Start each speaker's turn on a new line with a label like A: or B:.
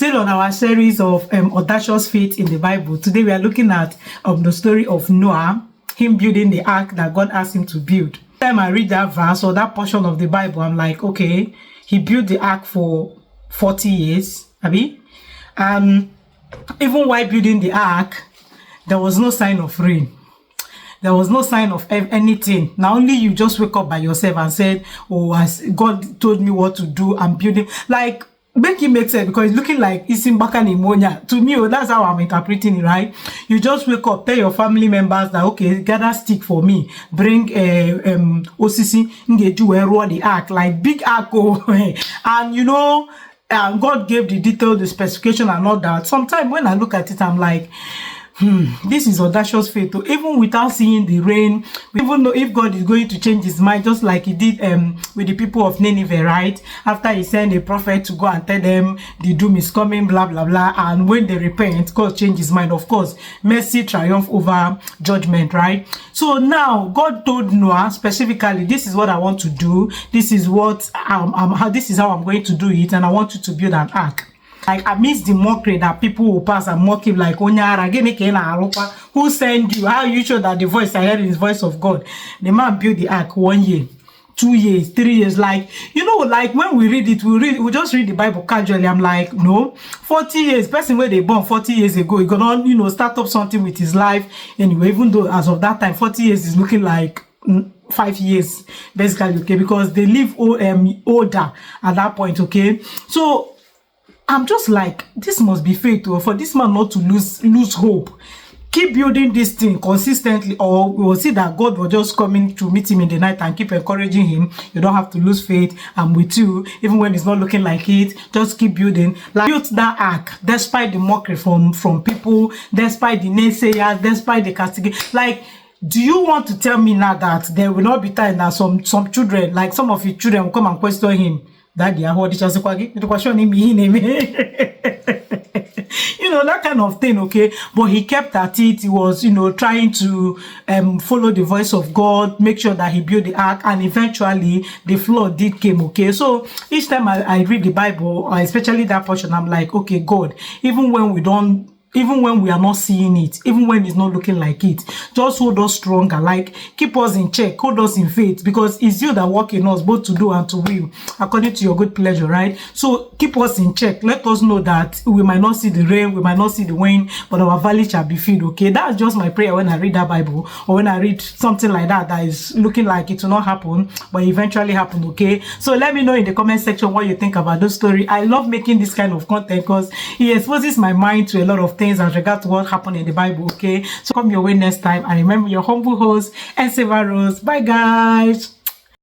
A: Still on our series of audacious faith in the Bible. Today we are looking at the story of Noah, him building the ark that God asked him to build. Every time I read that verse or that portion of the Bible, I'm like, okay, he built the ark for 40 years, Abi. And even while building the ark, there was no sign of rain. There was no sign of anything. Now only you just wake up by yourself and said, oh, as God told me what to do, I'm building. Like, make it make sense, because it's looking like it's in Baka pneumonia. To me, that's how I'm interpreting it, right? You just wake up, tell your family members that, okay, gather stick for me, bring osisi, ngeju the ark, like big ark, and you know, God gave the detail, the specification and all that. Sometimes when I look at it, I'm like, this is audacious faith. Even without seeing the rain, even though if God is going to change his mind, just like he did with the people of Nineveh, right? After he sent a prophet to go and tell them the doom is coming, blah blah blah, and when they repent, God changed his mind. Of course, mercy triumph over judgment, right? So now God told Noah specifically, this is what I want to do, this is what this is how I'm going to do it, and I want you to build an ark. Like, amidst the mockery that people will pass and mock him, like, who sent you? How are you sure that the voice I heard is the voice of God? The man built the ark 1 year, 2 years, 3 years. Like, you know, like when we read it, we just read the Bible casually. I'm like, no, 40 years, person where they born 40 years ago, he gonna, you know, start up something with his life. Anyway, even though as of that time, 40 years is looking like 5 years, basically, okay, because they live older at that point, okay? So I'm just like, this must be faith for this man not to lose hope. Keep building this thing consistently, or we will see that God will just coming to meet him in the night and keep encouraging him. You don't have to lose faith. I'm with you, even when it's not looking like it. Just keep building. Like, build that ark despite the mockery from people, despite the naysayers, despite the castigation. Like, do you want to tell me now that there will not be time that some children, like some of your children, will come and question him? Daddy, I heard the question him. You know, that kind of thing, okay? But he kept at it. He was, you know, trying to follow the voice of God, make sure that he built the ark, and eventually the flood did come, okay? So each time I read the Bible, especially that portion, I'm like, okay, God, even when we are not seeing it, even when it's not looking like it, just hold us stronger, like keep us in check, hold us in faith, because it's you that work in us both to do and to will according to your good pleasure, right? So keep us in check. Let us know that we might not see the rain, we might not see the wind, but our valley shall be filled, okay? That's just my prayer when I read that Bible, or when I read something like that is looking like it will not happen but eventually happen, okay? So let me know in the comment section what you think about this story. I love making this kind of content because it exposes my mind to a lot of things as regards to what happened in the Bible, okay? So come your way next time, and remember, your humble host, Enseva Rose. Bye guys.